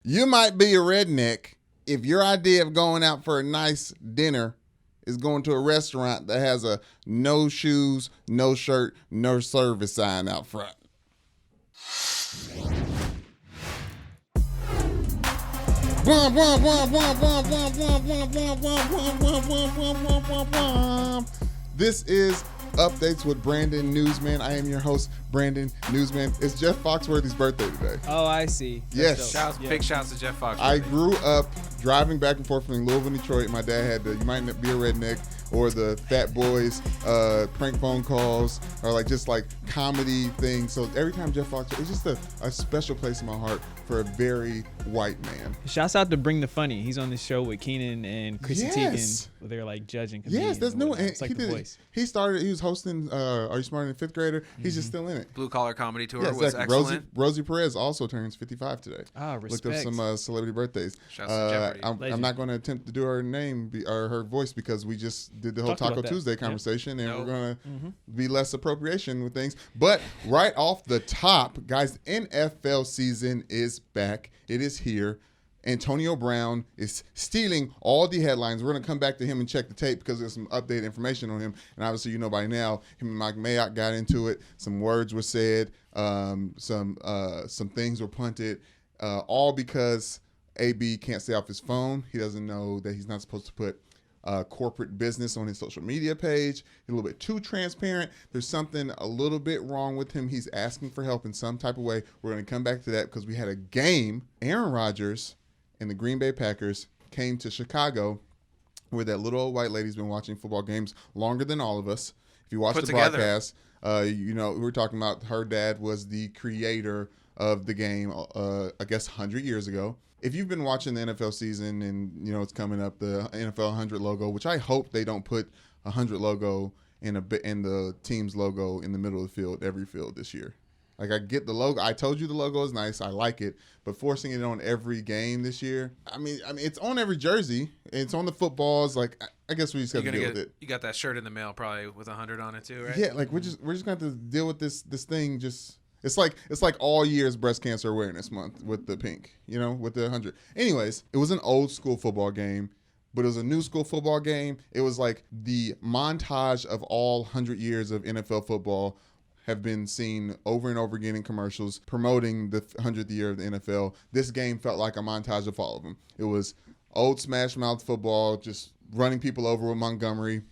You might be a redneck if your idea of going out for a nice dinner is going to a restaurant that has a no shoes, no shirt, no service sign out front. This is Updates with Brandon Newsman. I am your host, Brandon Newsman. It's Jeff Foxworthy's birthday today. Oh, I see. Yes. Big shouts to Jeff Foxworthy. I grew up driving back and forth from Louisville, Detroit. My dad had the "you might not be a redneck" or the Fat Boys prank phone calls or just comedy things. So every time Jeff Foxworthy, it's just a special place in my heart for a very white man. Shouts out to Bring the Funny. He's on this show with Keenan and Chrissy Teigen. Where they're judging comedians. Yes, that's new. It's like The Voice. He was hosting Are You Smarter Than Fifth Grader? He's just still in it. Blue Collar Comedy Tour was exactly. excellent. Rosie Perez also turns 55 today. Ah, respect. Looked up some celebrity birthdays. Shouts to Jeopardy. I'm not going to attempt to do her name or her voice because we just did the whole Taco Tuesday conversation, and we're going to be less appropriation with things. But right off the top, guys, NFL season is back. It is here. Antonio Brown is stealing all the headlines. We're going to come back to him and check the tape because there's some updated information on him. And obviously, by now, him and Mike Mayock got into it. Some words were said. Some things were punted. All because AB can't stay off his phone. He doesn't know that he's not supposed to put corporate business on his social media page. He's a little bit too transparent. There's something a little bit wrong with him. He's asking for help in some type of way. We're going to come back to that because we had a game. Aaron Rodgers and the Green Bay Packers came to Chicago, where that little old white lady's been watching football games longer than all of us. If you watch the broadcast, we were talking about her dad was the creator of the game, I guess 100 years ago. If you've been watching the NFL season and, it's coming up, the NFL 100 logo, which I hope they don't put 100 logo in the team's logo in the middle of the field, every field this year. I get the logo. I told you the logo is nice. I like it. But forcing it on every game this year, I mean, it's on every jersey. It's on the footballs. I guess we just have to deal with it. You got that shirt in the mail probably with 100 on it too, right? Yeah, we're just going to have to deal with this thing. It's like all year's breast cancer awareness month with the pink, with the 100. Anyways, it was an old school football game, but it was a new school football game. It was like the montage of all 100 years of NFL football have been seen over and over again in commercials promoting the 100th year of the NFL. This game felt like a montage of all of them. It was old smash mouth football, just running people over with Montgomery,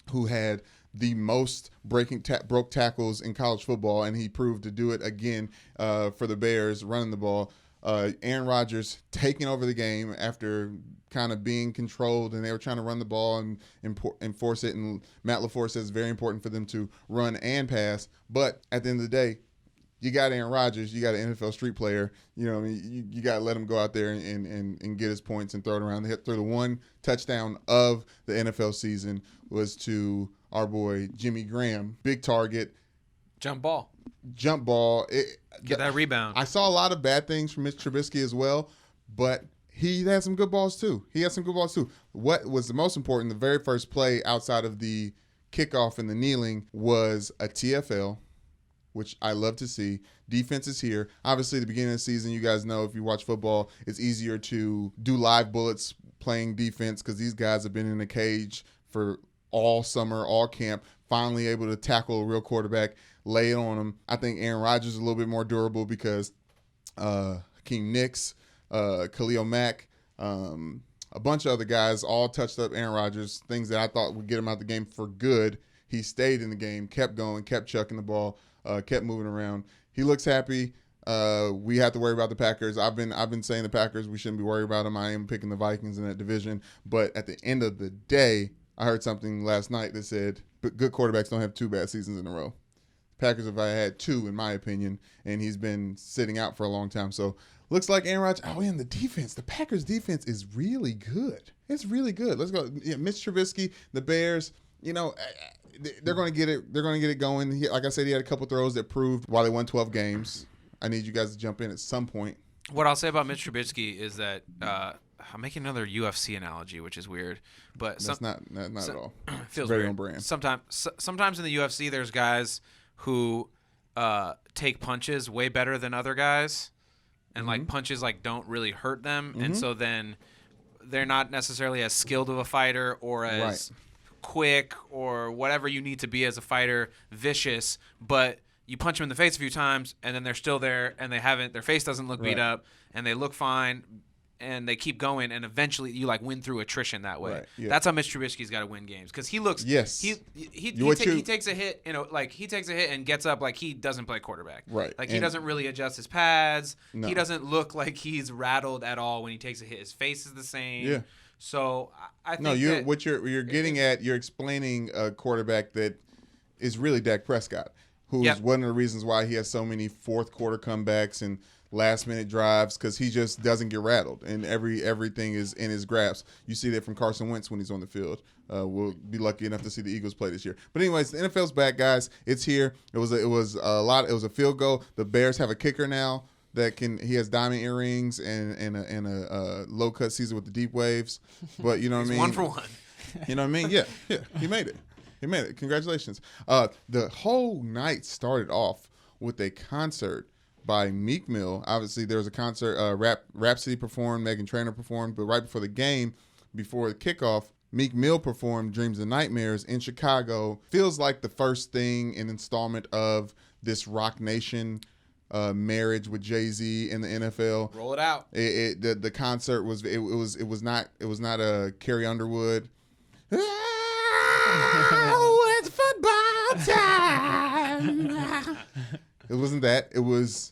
who had the most broke tackles in college football, and he proved to do it again for the Bears running the ball. Aaron Rodgers taking over the game after kind of being controlled, and they were trying to run the ball and enforce it. And Matt LaFleur says it's very important for them to run and pass. But at the end of the day, you got Aaron Rodgers, you got an NFL street player. You got to let him go out there and get his points and throw it around. Throw the one touchdown of the NFL season was to our boy Jimmy Graham. Big target. Jump ball. Get that rebound. I saw a lot of bad things from Mitch Trubisky as well, but he had some good balls too. What was the most important, the very first play outside of the kickoff and the kneeling, was a TFL, which I love to see. Defense is here. Obviously, at the beginning of the season, you guys know if you watch football, it's easier to do live bullets playing defense because these guys have been in a cage for all summer, all camp, finally able to tackle a real quarterback, lay it on him. I think Aaron Rodgers is a little bit more durable because Hakeem Nicks, Khalil Mack, a bunch of other guys all touched up Aaron Rodgers, things that I thought would get him out the game for good. He stayed in the game, kept going, kept chucking the ball, kept moving around. He looks happy. We have to worry about the Packers. I've been saying the Packers, we shouldn't be worried about them. I am picking the Vikings in that division. But at the end of the day, I heard something last night that said good quarterbacks don't have two bad seasons in a row. Packers have had two, in my opinion, and he's been sitting out for a long time. So looks like Aaron Rodgers. Oh, and the defense. The Packers' defense is really good. It's really good. Let's go. Yeah, Mitch Trubisky, the Bears, they're going to get it. They're going to get it going. Like I said, he had a couple throws that proved why they won 12 games. I need you guys to jump in at some point. What I'll say about Mitch Trubisky is that I'm making another UFC analogy, which is weird, but that's not at all. Feels very weird. On brand. Sometimes in the UFC, there's guys who take punches way better than other guys, and like punches like don't really hurt them, and so then they're not necessarily as skilled of a fighter or as quick or whatever you need to be as a fighter, vicious, but you punch them in the face a few times and then they're still there and their face doesn't look beat up and they look fine and they keep going and eventually you like win through attrition that way. Right, yeah. That's how Mitch Trubisky's got to win games because he looks he takes a hit, like he takes a hit and gets up like he doesn't play quarterback. Right. Like he doesn't really adjust his pads. No. He doesn't look like he's rattled at all when he takes a hit. His face is the same. Yeah. So I think you're getting at, you're explaining a quarterback that is really Dak Prescott, who's one of the reasons why he has so many fourth quarter comebacks and last minute drives, because he just doesn't get rattled and everything is in his grasp. You see that from Carson Wentz when he's on the field. We'll be lucky enough to see the Eagles play this year. But anyways, the NFL's back, guys. It's here. It was a field goal. The Bears have a kicker now he has diamond earrings and a low cut season with the deep waves. But you know what I mean? 1 for 1. You know what I mean? Yeah. He made it. Congratulations. The whole night started off with a concert by Meek Mill. Obviously, there was a concert. Rhapsody performed, Meghan Trainor performed, but right before the game, before the kickoff, Meek Mill performed "Dreams and Nightmares" in Chicago. Feels like the first thing in installment of this Rock Nation marriage with Jay-Z in the NFL. Roll it out. The concert was not a Carrie Underwood. Oh, it's football time. It wasn't that. It was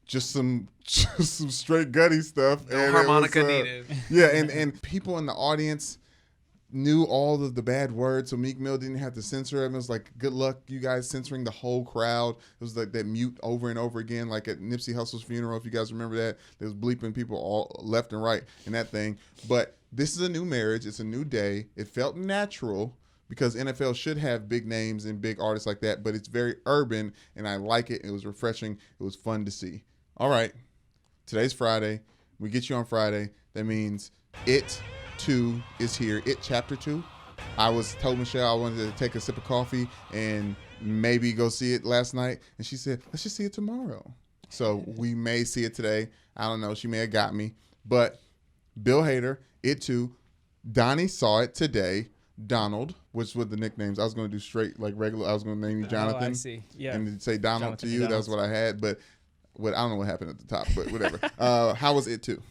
just some straight gutty stuff. No harmonica needed. Yeah, and people in the audience knew all of the bad words, so Meek Mill didn't have to censor it. It was like, good luck, you guys, censoring the whole crowd. It was like that mute over and over again, like at Nipsey Hussle's funeral, if you guys remember that. They was bleeping people all left and right in that thing. But this is a new marriage. It's a new day. It felt natural, because NFL should have big names and big artists like that, but it's very urban, and I like it. It was refreshing. It was fun to see. All right. Today's Friday. We get you on Friday. That means It 2 is here. It Chapter 2. I told Michelle I wanted to take a sip of coffee and maybe go see it last night, and she said, let's just see it tomorrow. So we may see it today. I don't know. She may have got me. But Bill Hader, It 2. Donnie saw it today. Donald, which were the nicknames. I was going to do straight like regular. I was going to name you Jonathan. Oh, I see. Yeah. And say Donald to you. That's what I had. But I don't know what happened at the top, but whatever. How was It 2?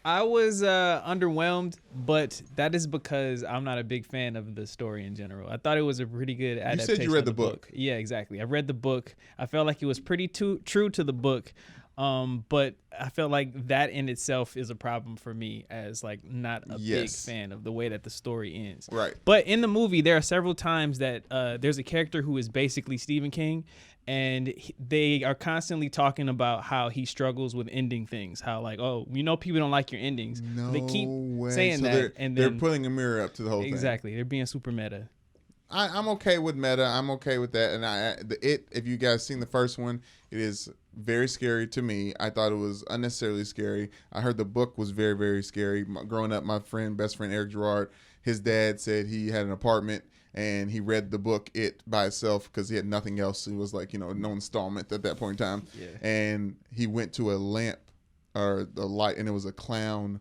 I was underwhelmed, but that is because I'm not a big fan of the story in general. I thought it was a pretty good adaptation. You said you read the book. Yeah, exactly. I read the book. I felt like it was pretty true to the book. But I felt like that in itself is a problem for me as like not a big fan of the way that the story ends. Right. But in the movie, there are several times that there's a character who is basically Stephen King, and they are constantly talking about how he struggles with ending things. How like, oh, people don't like your endings. No they keep way. saying so that, and they're putting a mirror up to the whole thing. Exactly. They're being super meta. I'm okay with meta. I'm okay with that. And if you guys seen the first one, it is very scary to me. I thought it was unnecessarily scary. I heard the book was very, very scary. Growing up, my best friend Eric Gerard, his dad said he had an apartment and he read the book It by itself because he had nothing else. It was like, no installment at that point in time. Yeah. And he went to a lamp or the light, and it was a clown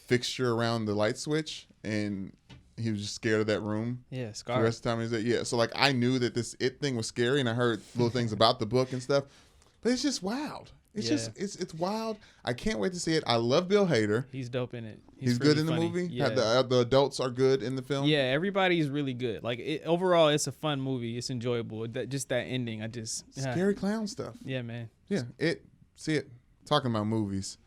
fixture around the light switch, and he was just scared of that room. Yeah, scarred. The rest of the time he was there. So like I knew that this It thing was scary, and I heard little things about the book and stuff, but it's just wild. It's just it's wild. I can't wait to see it. I love Bill Hader. He's dope in it. He's good in the movie. Yeah. The adults are good in the film. Yeah, everybody's really good. Like overall, it's a fun movie. It's enjoyable. Just that ending, scary clown stuff. Yeah, man. Yeah, see it. Talking about movies,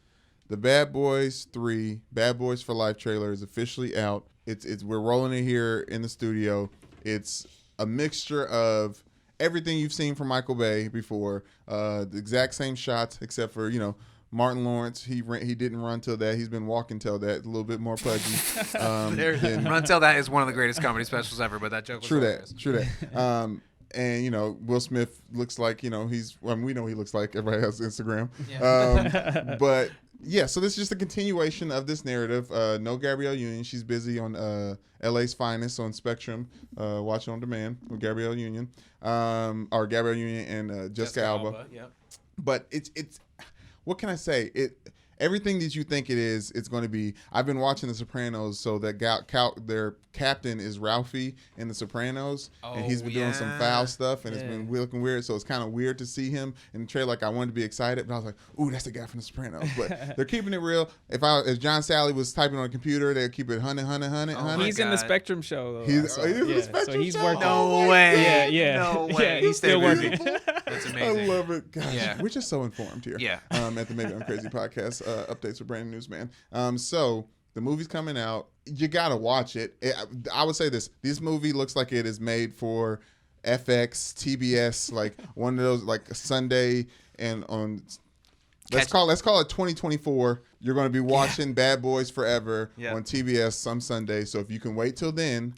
the Bad Boys 3, Bad Boys for Life trailer is officially out. We're rolling it here in the studio. It's a mixture of everything you've seen from Michael Bay before, the exact same shots except for Martin Lawrence. He didn't run till that. He's been walking till that. A little bit more pudgy. Run till that is one of the greatest comedy specials ever. But that joke was hilarious. True that. And Will Smith looks like we know he looks like. Everybody has Instagram. Yeah. But yeah, so this is just a continuation of this narrative. No Gabrielle Union. She's busy on LA's Finest on Spectrum, watching on demand with Gabrielle Union, or Gabrielle Union and Jessica Alba. Yep. But it's what can I say? Everything that you think it is, it's going to be. I've been watching The Sopranos, so that their captain is Ralphie in The Sopranos, and he's been doing some foul stuff, and it's been looking weird. So it's kind of weird to see him in the trailer. Like I wanted to be excited, but I was like, "Ooh, that's the guy from The Sopranos." But they're keeping it real. If John Sally was typing on a computer, they'd keep it 100. He's in the Spectrum show. Though, he's in the Spectrum so he's show. working. No way. Yeah. No way. He's still working. That's amazing. I love it. Gosh, we're just so informed here. Yeah. At the Maybe I'm Crazy podcast, updates with Brandon Newsman. So the movie's coming out. You gotta watch it. I would say this movie looks like it is made for FX, TBS, like one of those like Sunday and on. Let's call it 2024. You're going to be watching Bad Boys Forever on TBS some Sunday. So if you can wait till then,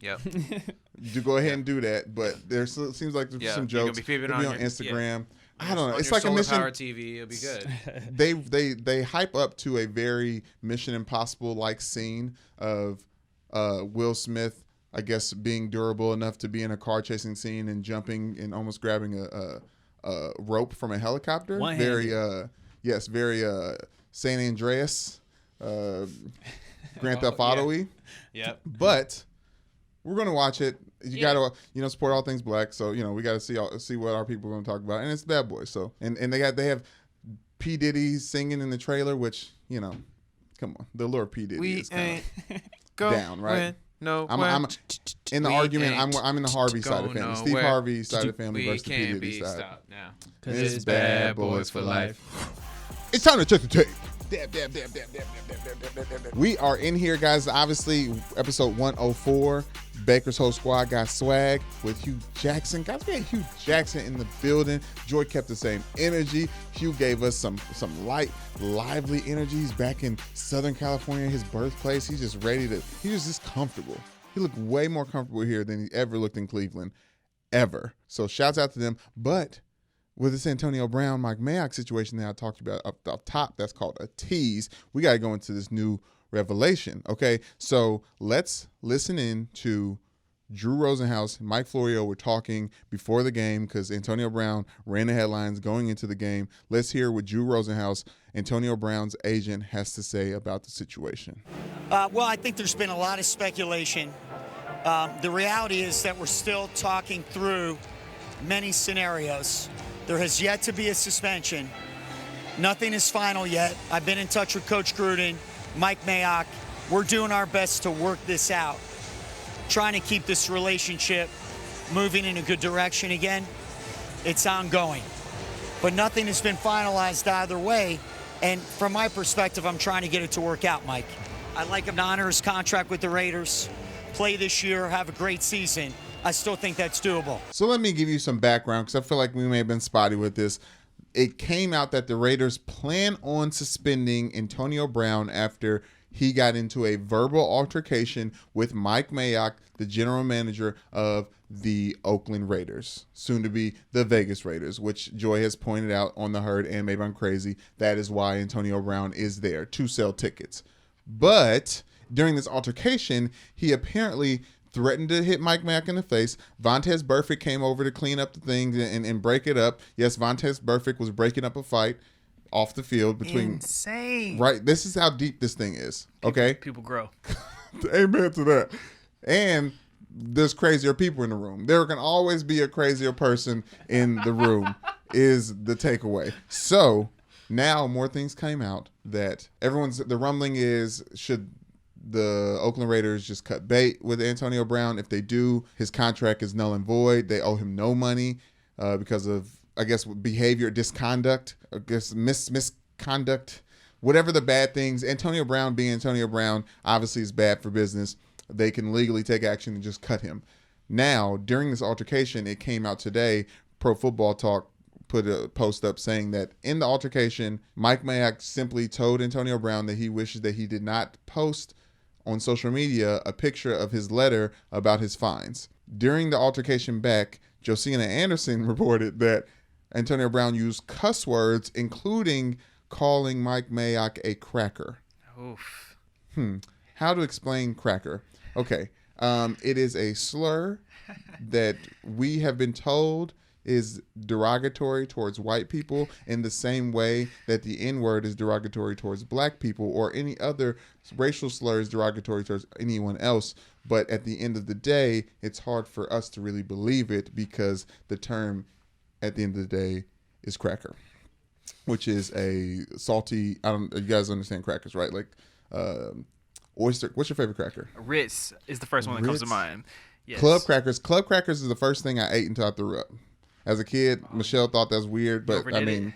do go ahead and do that. But there seems like there's some jokes. It'll be on Instagram. I don't know. It's like a Mission Power TV. It'll be good. They hype up to a very Mission Impossible like scene of Will Smith, I guess, being durable enough to be in a car chasing scene and jumping and almost grabbing a rope from a helicopter. Very San Andreas, Grand Theft Auto-y. Yep. But we're gonna watch it. You gotta support all things black. So we gotta see what our people are gonna talk about, and it's Bad Boys. So and they have P Diddy singing in the trailer, which come on, the Lord P Diddy is kind of down, right? No, I'm in the argument. I'm in the Harvey side of the family. Steve Harvey side of the family versus the P Diddy side. Stop now. It's Bad Boys for life. It's time to check the tape. We are in here, guys. Obviously, episode 104. Baker's whole squad got swag with Hue Jackson. Guys, we had Hue Jackson in the building. Joy kept the same energy. Hue gave us some light, lively energy. He's back in Southern California, his birthplace. He's just ready to. He was just comfortable. He looked way more comfortable here than he ever looked in Cleveland, ever. So shouts out to them. But with this Antonio Brown, Mike Mayock situation that I talked about up top, that's called a tease. We got to go into this new revelation, okay? So let's listen in to Drew Rosenhaus and Mike Florio were talking before the game because Antonio Brown ran the headlines going into the game. Let's hear what Drew Rosenhaus, Antonio Brown's agent, has to say about the situation. Well, I think there's been a lot of speculation. The reality is that we're still talking through many scenarios. There has yet to be a suspension. Nothing is final yet. I've been in touch with Coach Gruden, Mike Mayock. We're doing our best to work this out, trying to keep this relationship moving in a good direction again. It's ongoing. But nothing has been finalized either way. And from my perspective, I'm trying to get it to work out, Mike. I'd like him to honor his contract with the Raiders, play this year, have a great season. I still think that's doable. So let me give you some background because I feel like we may have been spotty with this. It came out that the Raiders plan on suspending Antonio Brown after he got into a verbal altercation with Mike Mayock, the general manager of the Oakland Raiders, soon to be the Vegas Raiders, which Joy has pointed out on the Herd and Maybe I'm Crazy. That is why Antonio Brown is there to sell tickets. But during this altercation, he apparently threatened to hit Mike Mayock in the face. Vontaze Burfict came over to clean up the thing and break it up. Yes, Vontaze Burfict was breaking up a fight off the field between. Insane. Right. This is how deep this thing is. Okay. People grow. Amen to that. And there's crazier people in the room. There can always be a crazier person in the room is the takeaway. So now more things came out that the rumbling is, should the Oakland Raiders just cut bait with Antonio Brown? If they do, his contract is null and void. They owe him no money because of, I guess, behavior, disconduct, I guess misconduct, whatever the bad things. Antonio Brown being Antonio Brown obviously is bad for business. They can legally take action and just cut him. Now, during this altercation, it came out today, Pro Football Talk put a post up saying that in the altercation, Mike Mayock simply told Antonio Brown that he wishes that he did not post on social media a picture of his letter about his fines. During the altercation back, Josina Anderson reported that Antonio Brown used cuss words, including calling Mike Mayock a cracker. Oof. How to explain cracker? Okay. It is a slur that we have been told is derogatory towards white people in the same way that the N-word is derogatory towards black people, or any other racial slur is derogatory towards anyone else. But at the end of the day, it's hard for us to really believe it because the term at the end of the day is cracker, which is a salty, you guys understand crackers, right? Like oyster. What's your favorite cracker? Ritz is the first one that comes to mind. Yes. Club crackers. Club crackers is the first thing I ate until I threw up. As a kid, Michelle thought that was weird, but I mean,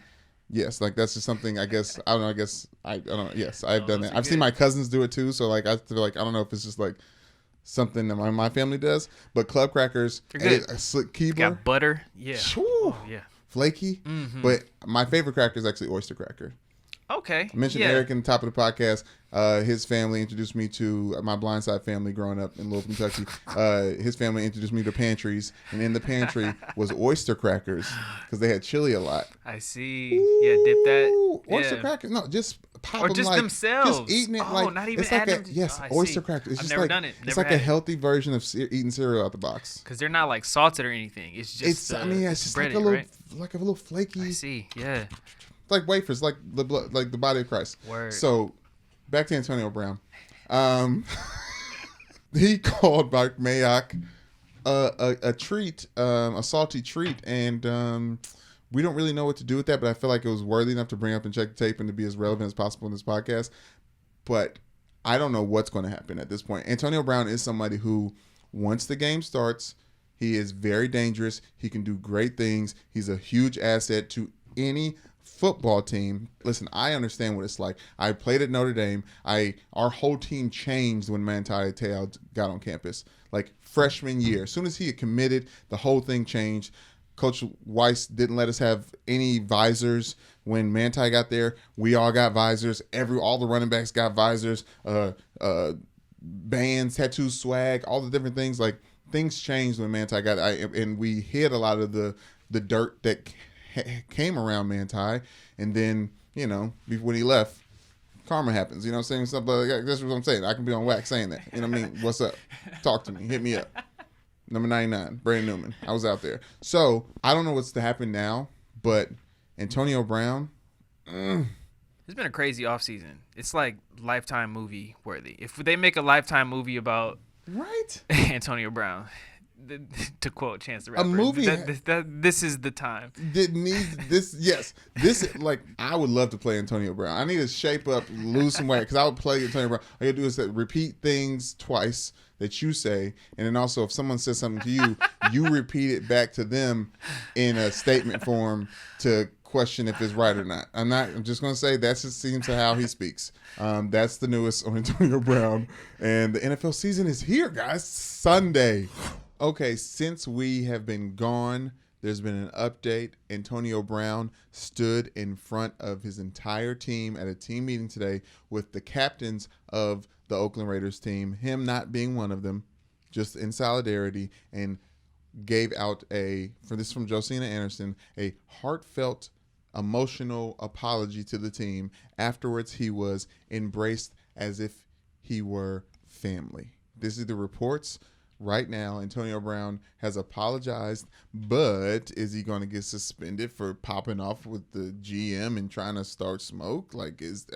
yes, like that's just something. I guess I don't know. I don't know. Yes, I've done that. I've seen my cousins do it too. So like I feel like I don't know if it's just like something that my family does. But club crackers, a slick Keebler, got butter, yeah, yeah, flaky. Mm-hmm. But my favorite cracker is actually oyster cracker. Okay. I mentioned Eric in the top of the podcast. His family introduced me to my Blindside family growing up in Louisville, Kentucky. His family introduced me to pantries, and in the pantry was oyster crackers because they had chili a lot. I see. Ooh, yeah, dip that. Oyster crackers. No, just pop them, just like, themselves. Just eating it like not even it's like adding. Yes, oyster crackers. It's I've just never like done it. It's like a healthy version of eating cereal out the box. Because they're not like salted or anything. It's just. It's just breaded, like a little flaky. I see. Yeah. Like wafers, like the body of Christ. Word. So, back to Antonio Brown. He called Baker Mayfield a treat, a salty treat, and we don't really know what to do with that. But I feel like it was worthy enough to bring up and check the tape and to be as relevant as possible in this podcast. But I don't know what's going to happen at this point. Antonio Brown is somebody who, once the game starts, he is very dangerous. He can do great things. He's a huge asset to any football team. Listen, I understand what it's like. I played at Notre Dame. Our whole team changed when Manti Te'o got on campus. Like freshman year, as soon as he had committed, the whole thing changed. Coach Weiss didn't let us have any visors when Manti got there. We all got visors. All the running backs got visors. Bands, tattoos, swag, all the different things. Like things changed when Manti got. And we hid a lot of the dirt that came around Manti, and then when he left, karma happens. You know what I'm saying? Stuff like that. That's what I'm saying. I can be on wax saying that. You know what I mean? What's up? Talk to me. Hit me up. Number 99, Brandon Newman. I was out there. So I don't know what's to happen now, but Antonio Brown. It's been a crazy offseason. It's like Lifetime movie worthy. If they make a Lifetime movie about Antonio Brown. To quote Chance the Rapper, a movie. This is the time. Yes. Like I would love to play Antonio Brown. I need to shape up, lose some weight, because I would play Antonio Brown. All you gotta do is repeat things twice that you say, and then also if someone says something to you, you repeat it back to them in a statement form to question if it's right or not. I'm just gonna say that just seems to how he speaks. That's the newest on Antonio Brown, and the NFL season is here, guys. Sunday. Okay, since we have been gone, there's been an update. Antonio Brown stood in front of his entire team at a team meeting today with the captains of the Oakland Raiders team, him not being one of them, just in solidarity, and gave out from Josina Anderson, a heartfelt, emotional apology to the team. Afterwards, he was embraced as if he were family. This is the reports. Right now, Antonio Brown has apologized, but is he going to get suspended for popping off with the GM and trying to start smoke? Like, is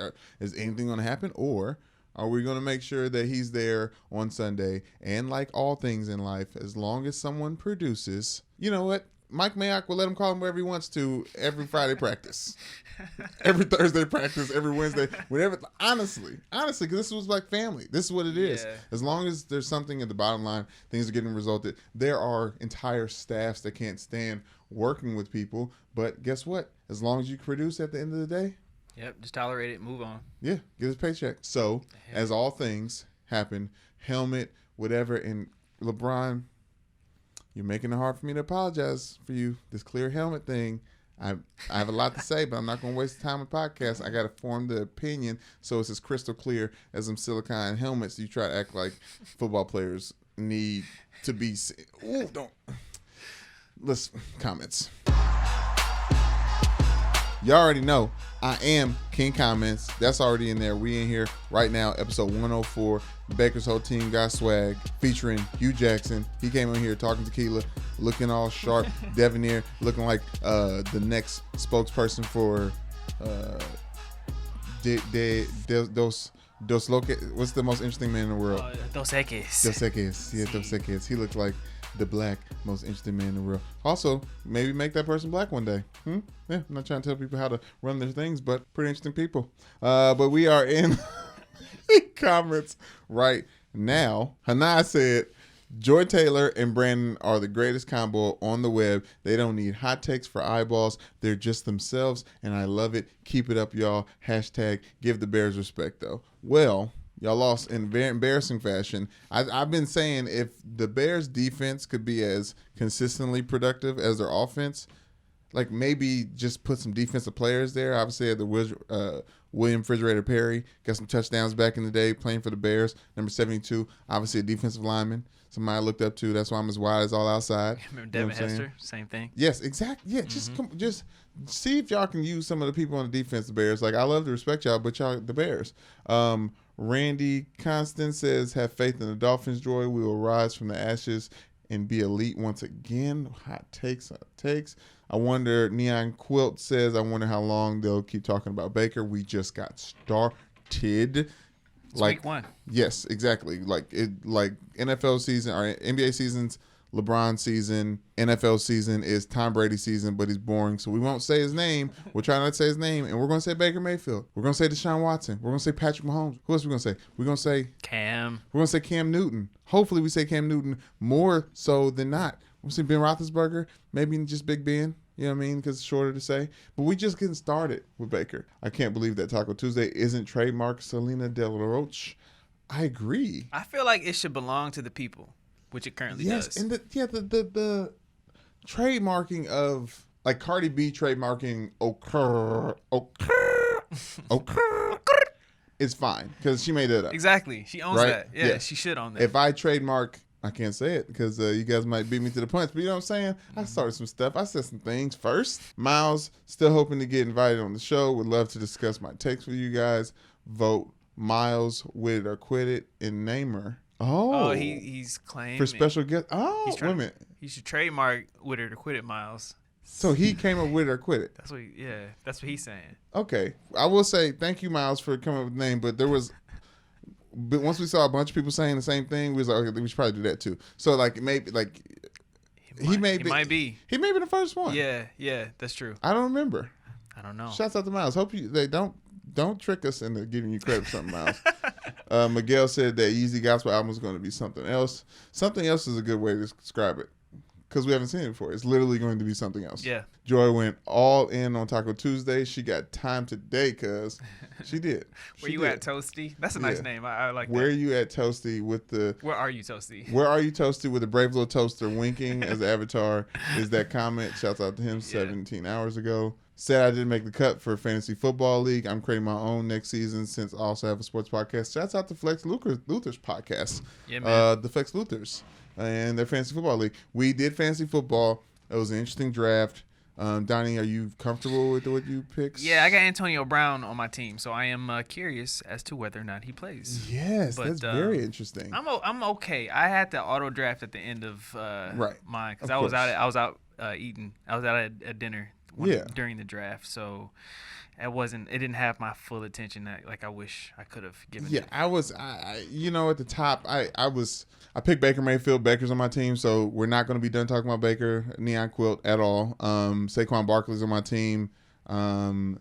anything going to happen? Or are we going to make sure that he's there on Sunday? And like all things in life, as long as someone produces, you know what? Mike Mayock will let him call him wherever he wants to every Friday practice, every Thursday practice, every Wednesday, whatever. Honestly, because this was like family. This is what it is. Yeah. As long as there's something at the bottom line, things are getting resulted. There are entire staffs that can't stand working with people. But guess what? As long as you produce at the end of the day. Yep, just tolerate it, move on. Yeah, get his paycheck. So, as all things happen, helmet, whatever, and LeBron, you're making it hard for me to apologize for you. This clear helmet thing, I have a lot to say, but I'm not going to waste time with podcasts. I got to form the opinion so it's as crystal clear as them silicone helmets you try to act like football players need to be. Ooh, don't. Let's comments. Y'all already know I am King Comments. That's already in there. We in here right now, episode 104. Baker's whole team got swag, featuring Hue Jackson. He came in here talking tequila, looking all sharp. Devoneer looking like the next spokesperson for Dos Locos. What's the most interesting man in the world? Dos Equis. Dos Equis. Yeah, Dos Equis. He looked like the black most interesting man in the world. Also, maybe make that person black one day. Yeah, I'm not trying to tell people how to run their things, but pretty interesting people. But we are in comments right now. Hana said, Joy Taylor and Brandon are the greatest combo on the web. They don't need hot takes for eyeballs. They're just themselves, and I love it. Keep it up, y'all. Hashtag give the Bears respect, though. Well, y'all lost in very embarrassing fashion. I've been saying if the Bears' defense could be as consistently productive as their offense, like maybe just put some defensive players there. Obviously, had the William Refrigerator Perry, got some touchdowns back in the day playing for the Bears. Number 72, obviously a defensive lineman. Somebody I looked up to. That's why I'm as wide as all outside. Remember Devin Hester? Same thing. Yes, exactly. Yeah, just see if y'all can use some of the people on the defense. The Bears, like I love to respect y'all, but y'all the Bears. Randy Constant says, "Have faith in the Dolphins, Joy. We will rise from the ashes and be elite once again." Hot takes. I wonder. Neon Quilt says, "I wonder how long they'll keep talking about Baker. We just got started." It's week one. Yes, exactly. Like NFL season or NBA season's LeBron season, NFL season is Tom Brady season, but he's boring, so we won't say his name. We'll try not to say his name, and we're going to say Baker Mayfield. We're going to say Deshaun Watson. We're going to say Patrick Mahomes. Who else are we going to say? We're going to say Cam. We're going to say Cam Newton. Hopefully we say Cam Newton more so than not. We'll say Ben Roethlisberger, maybe just Big Ben. You know what I mean? Because it's shorter to say. But we just getting started with Baker. I can't believe that Taco Tuesday isn't trademark Selena Del Roche. I agree. I feel like it should belong to the people, which it currently does. Yes, and the trademarking of, like Cardi B trademarking occur is fine because she made it up. Exactly. She owns that. Yeah, she should own that. If I trademark, I can't say it because you guys might beat me to the punch. But you know what I'm saying? I started some stuff. I said some things first. Miles, still hoping to get invited on the show. Would love to discuss my takes with you guys. Vote Miles, with it or quit it, and Namer. Oh, he's claiming for special guest. Oh, wait a minute. He should trademark with it or quit it, Miles. So he came up with it or quit it. That's what he's saying. Okay, I will say thank you, Miles, for coming up with the name. But once we saw a bunch of people saying the same thing, we was like, okay, we should probably do that too. So like maybe like he might be the first one. Yeah, that's true. I don't remember. I don't know. Shouts out to Miles. Hope they don't trick us into giving you credit for something, Miles. Miguel said that Yeezy Gospel album is going to be something else. Something else is a good way to describe it because we haven't seen it before. It's literally going to be something else. Yeah. Joy went all in on Taco Tuesday. She got time today because she did. Where you at, Toasty? That's a nice name. I like that. Where you at, Toasty, with the... Where are you, Toasty? Where are you, Toasty, with the brave little toaster winking as the avatar is that comment. Shouts out to him 17 hours ago. Said I didn't make the cut for Fantasy Football League. I'm creating my own next season since I also have a sports podcast. Shouts out to Flex Luthers podcast. Yeah, man. The Flex Luthers and their Fantasy Football League. We did Fantasy Football. It was an interesting draft. Donnie, are you comfortable with what you picked? Yeah, I got Antonio Brown on my team, so I am curious as to whether or not he plays. Yes, but, that's very interesting. I'm okay. I had the auto draft at the end of mine because I was out eating. I was out at dinner during the draft, so it didn't have my full attention that like I wish I could have given it. I was at the top I picked Baker Mayfield. Baker's on my team, so we're not going to be done talking about Baker, Neon Quilt at all. Saquon Barkley's on my team. I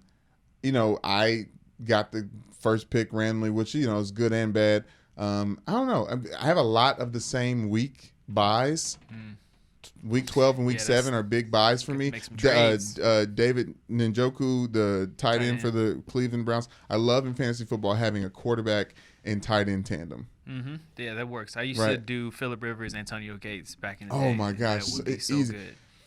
got the first pick randomly, which is good and bad. I don't know. I have a lot of the same week buys. Week 12 and week 7 are big buys for me. David Njoku, the tight end for the Cleveland Browns. I love in fantasy football having a quarterback and tight end tandem. Mm-hmm. Yeah, that works. I used to do Phillip Rivers, Antonio Gates back in the day. Oh my gosh, that would be so easy.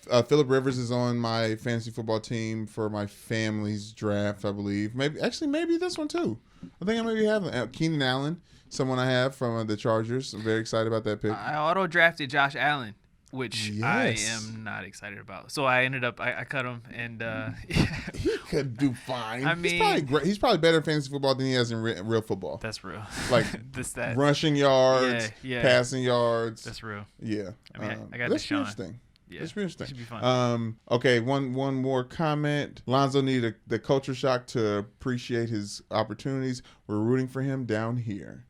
Good. Phillip Rivers is on my fantasy football team for my family's draft, I believe. Maybe this one too. I think I maybe have Keenan Allen, someone I have from the Chargers. I'm very excited about that pick. I auto drafted Josh Allen which Yes. I am not excited about. So I ended up I cut him, and he could do fine. I he's probably great. He's probably better in fantasy football than he has in real football. That's real. Like rushing yards, passing yards. That's real. Yeah. I mean, I got that's Deshaun. interesting. Yeah, it's interesting. It should be fun. Okay, one more comment. Lonzo needed the culture shock to appreciate his opportunities. We're rooting for him down here.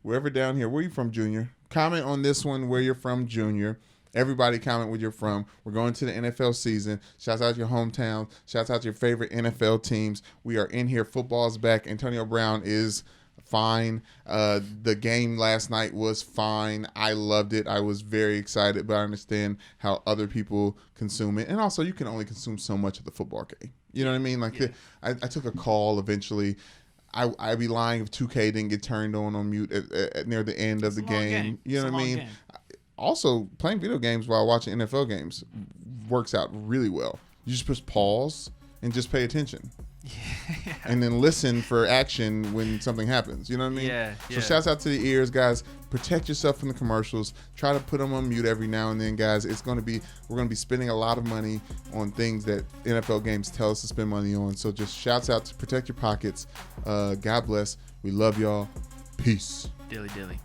Wherever down here. Where you from, Junior? Comment on this one where you're from, Junior. Everybody comment where you're from. We're going to the NFL season. Shouts out your hometown. Shouts out your favorite NFL teams. We are in here. Football's back. Antonio Brown is fine. The game last night was fine. I loved it. I was very excited, but I understand how other people consume it. And also, you can only consume so much of the football game. You know what I mean? Like, I took a call eventually. I'd be lying if 2K didn't get turned on mute at near the end of the game. You know what I mean? Game. Also, playing video games while watching NFL games works out really well. You just press pause and just pay attention. Yeah. And then listen for action when something happens. You know what I mean? Yeah. So shouts out to the ears, guys. Protect yourself from the commercials. Try to put them on mute every now and then, guys. We're going to be spending a lot of money on things that NFL games tell us to spend money on. So just shouts out to protect your pockets. God bless. We love y'all. Peace. Dilly dilly.